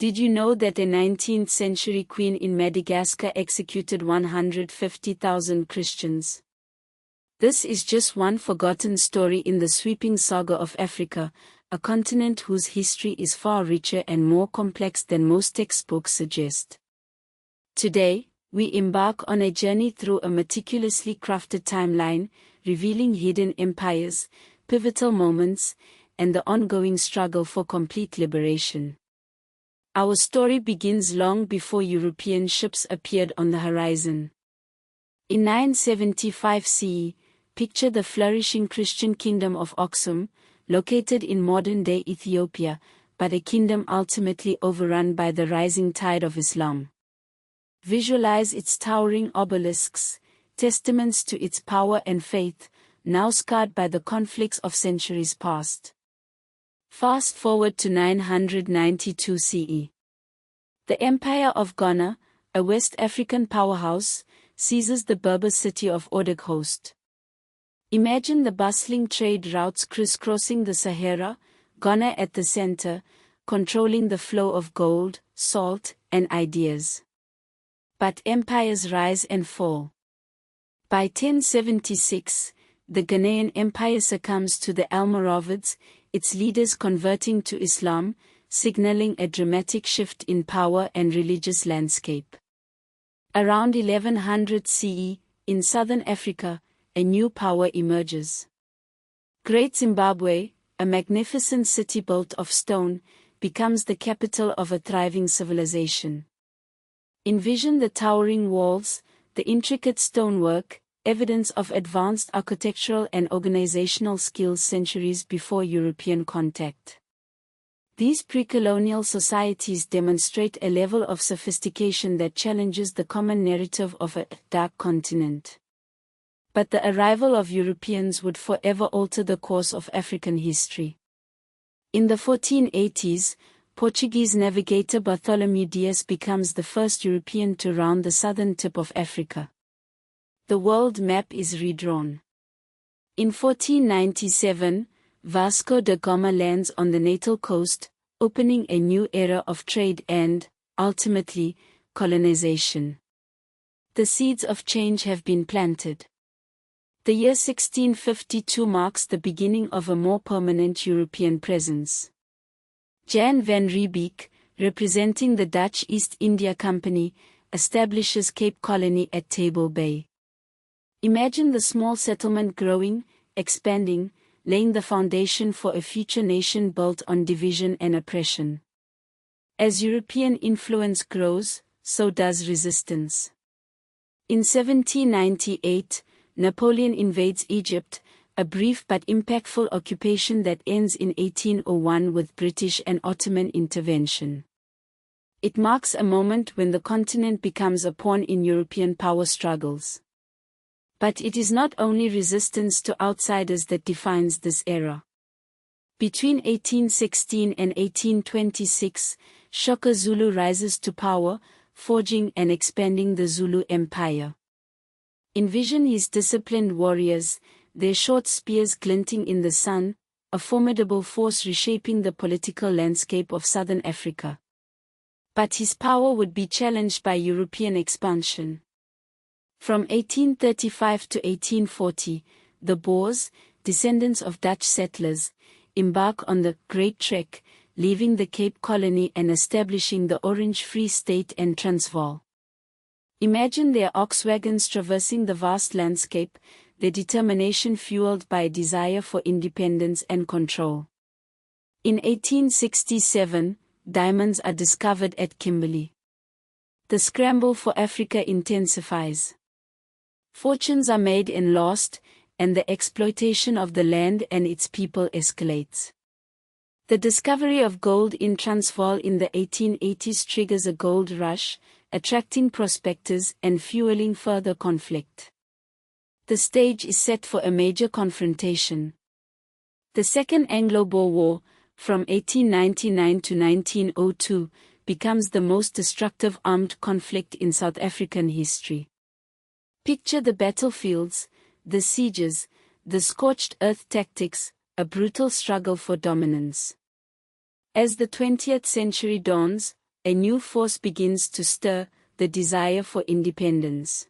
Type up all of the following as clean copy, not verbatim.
Did you know that a 19th century queen in Madagascar executed 150,000 Christians? This is just one forgotten story in the sweeping saga of Africa, a continent whose history is far richer and more complex than most textbooks suggest. Today, we embark on a journey through a meticulously crafted timeline, revealing hidden empires, pivotal moments, and the ongoing struggle for complete liberation. Our story begins long before European ships appeared on the horizon. In 975 CE, picture the flourishing Christian kingdom of Aksum, located in modern-day Ethiopia, but a kingdom ultimately overrun by the rising tide of Islam. Visualize its towering obelisks, testaments to its power and faith, now scarred by the conflicts of centuries past. Fast forward to 992 CE. The Empire of Ghana, a West African powerhouse, seizes the Berber city of Oudekhost. Imagine the bustling trade routes crisscrossing the Sahara, Ghana at the center, controlling the flow of gold, salt, and ideas. But empires rise and fall. By 1076, the Ghanaian Empire succumbs to the Almoravids, its leaders converting to Islam, signaling a dramatic shift in power and religious landscape. Around 1100 CE, in southern Africa, a new power emerges. Great Zimbabwe, a magnificent city built of stone, becomes the capital of a thriving civilization. Envision the towering walls, the intricate stonework, evidence of advanced architectural and organizational skills centuries before European contact. These pre-colonial societies demonstrate a level of sophistication that challenges the common narrative of a dark continent. But the arrival of Europeans would forever alter the course of African history. In the 1480s, Portuguese navigator Bartholomew Dias becomes the first European to round the southern tip of Africa. The world map is redrawn. In 1497, Vasco da Gama lands on the natal coast, opening a new era of trade and, ultimately, colonization. The seeds of change have been planted. The year 1652 marks the beginning of a more permanent European presence. Jan van Riebeeck, representing the Dutch East India Company, establishes Cape Colony at Table Bay. Imagine the small settlement growing, expanding, laying the foundation for a future nation built on division and oppression. As European influence grows, so does resistance. In 1798, Napoleon invades Egypt, a brief but impactful occupation that ends in 1801 with British and Ottoman intervention. It marks a moment when the continent becomes a pawn in European power struggles. But it is not only resistance to outsiders that defines this era. Between 1816 and 1826, Shaka Zulu rises to power, forging and expanding the Zulu Empire. Envision his disciplined warriors, their short spears glinting in the sun, a formidable force reshaping the political landscape of southern Africa. But his power would be challenged by European expansion. From 1835 to 1840, the Boers, descendants of Dutch settlers, embark on the Great Trek, leaving the Cape Colony and establishing the Orange Free State and Transvaal. Imagine their ox wagons traversing the vast landscape, their determination fueled by a desire for independence and control. In 1867, diamonds are discovered at Kimberley. The scramble for Africa intensifies. Fortunes are made and lost, and the exploitation of the land and its people escalates. The discovery of gold in Transvaal in the 1880s triggers a gold rush, attracting prospectors and fueling further conflict. The stage is set for a major confrontation. The Second Anglo-Boer War, from 1899 to 1902, becomes the most destructive armed conflict in South African history. Picture the battlefields, the sieges, the scorched earth tactics, a brutal struggle for dominance. As the 20th century dawns, a new force begins to stir, the desire for independence.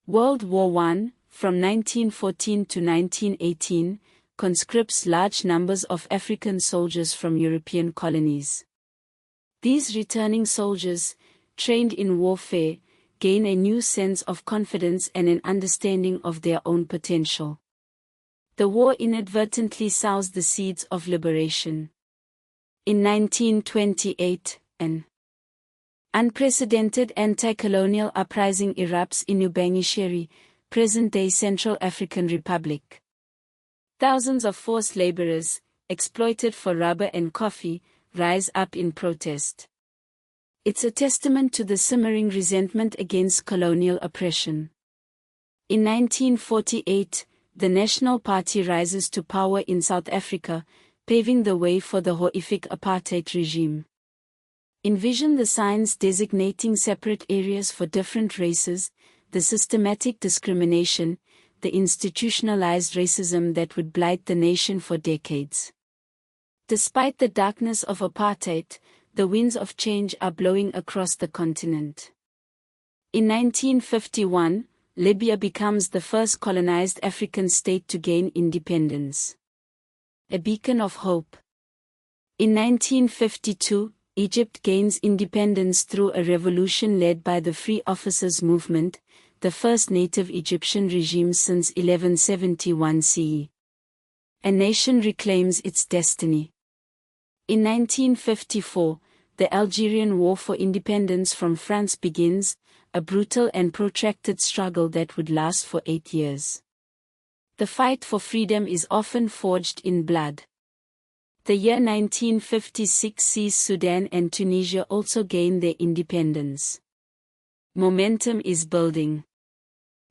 World War I, from 1914 to 1918, conscripts large numbers of African soldiers from European colonies. These returning soldiers, trained in warfare, gain a new sense of confidence and an understanding of their own potential. The war inadvertently sows the seeds of liberation. In 1928, an unprecedented anti-colonial uprising erupts in Ubangishiri, present-day Central African Republic. Thousands of forced laborers, exploited for rubber and coffee, rise up in protest. It's a testament to the simmering resentment against colonial oppression. In 1948, the National Party rises to power in South Africa, paving the way for the horrific apartheid regime. Envision the signs designating separate areas for different races, the systematic discrimination, the institutionalized racism that would blight the nation for decades. Despite the darkness of apartheid, the winds of change are blowing across the continent. In 1951, Libya becomes the first colonized African state to gain independence. A beacon of hope. In 1952, Egypt gains independence through a revolution led by the Free Officers Movement, the first native Egyptian regime since 1171 CE. A nation reclaims its destiny. In 1954, the Algerian War for Independence from France begins, a brutal and protracted struggle that would last for 8 years. The fight for freedom is often forged in blood. The year 1956 sees Sudan and Tunisia also gain their independence. Momentum is building.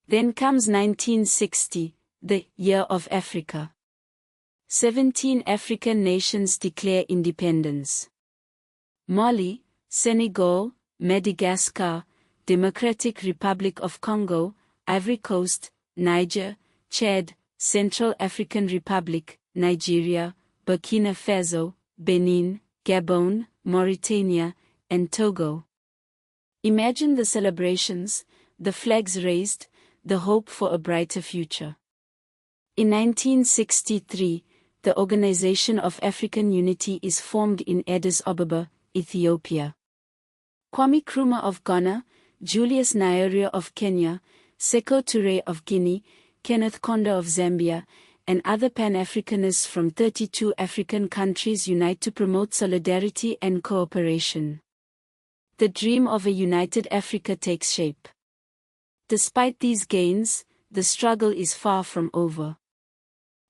Then comes 1960, the Year of Africa. 17 African nations declare independence. Mali, Senegal, Madagascar, Democratic Republic of Congo, Ivory Coast, Niger, Chad, Central African Republic, Nigeria, Burkina Faso, Benin, Gabon, Mauritania, and Togo. Imagine the celebrations, the flags raised, the hope for a brighter future. In 1963, the Organization of African Unity is formed in Addis Ababa, Ethiopia. Kwame Nkrumah of Ghana, Julius Nyerere of Kenya, Sékou Touré of Guinea, Kenneth Kaunda of Zambia, and other Pan-Africanists from 32 African countries unite to promote solidarity and cooperation. The dream of a united Africa takes shape. Despite these gains, the struggle is far from over.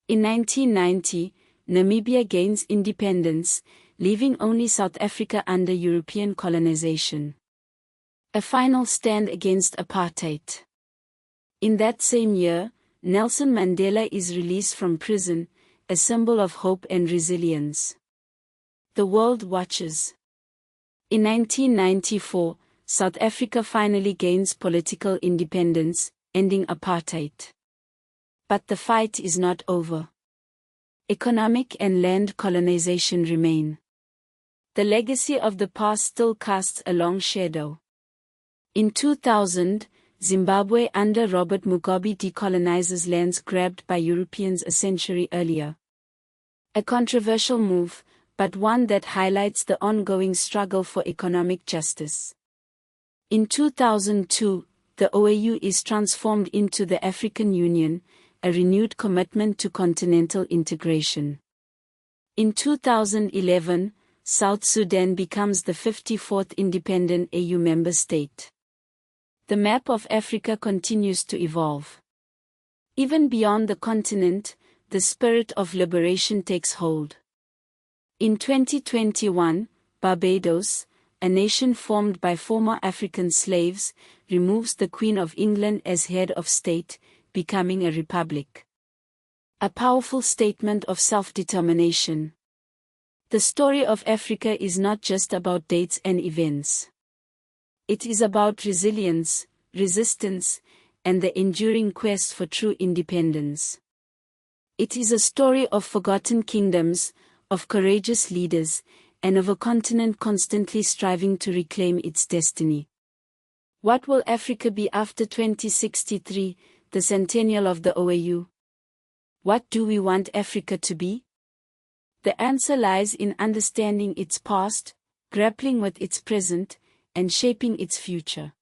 In 1990, Namibia gains independence, leaving only South Africa under European colonization. A final stand against apartheid. In that same year, Nelson Mandela is released from prison, a symbol of hope and resilience. The world watches. In 1994, South Africa finally gains political independence, ending apartheid. But the fight is not over. Economic and land colonization remain. The legacy of the past still casts a long shadow. In 2000, Zimbabwe under Robert Mugabe decolonizes lands grabbed by Europeans a century earlier. A controversial move, but one that highlights the ongoing struggle for economic justice. In 2002, the OAU is transformed into the African Union, a renewed commitment to continental integration. In 2011, South Sudan becomes the 54th independent AU member state. The map of Africa continues to evolve. Even beyond the continent, the spirit of liberation takes hold. In 2021, Barbados, a nation formed by former African slaves, removes the Queen of England as head of state, becoming a republic. A powerful statement of self-determination. The story of Africa is not just about dates and events. It is about resilience, resistance, and the enduring quest for true independence. It is a story of forgotten kingdoms, of courageous leaders, and of a continent constantly striving to reclaim its destiny. What will Africa be after 2063, the centennial of the OAU? What do we want Africa to be? The answer lies in understanding its past, grappling with its present, and shaping its future.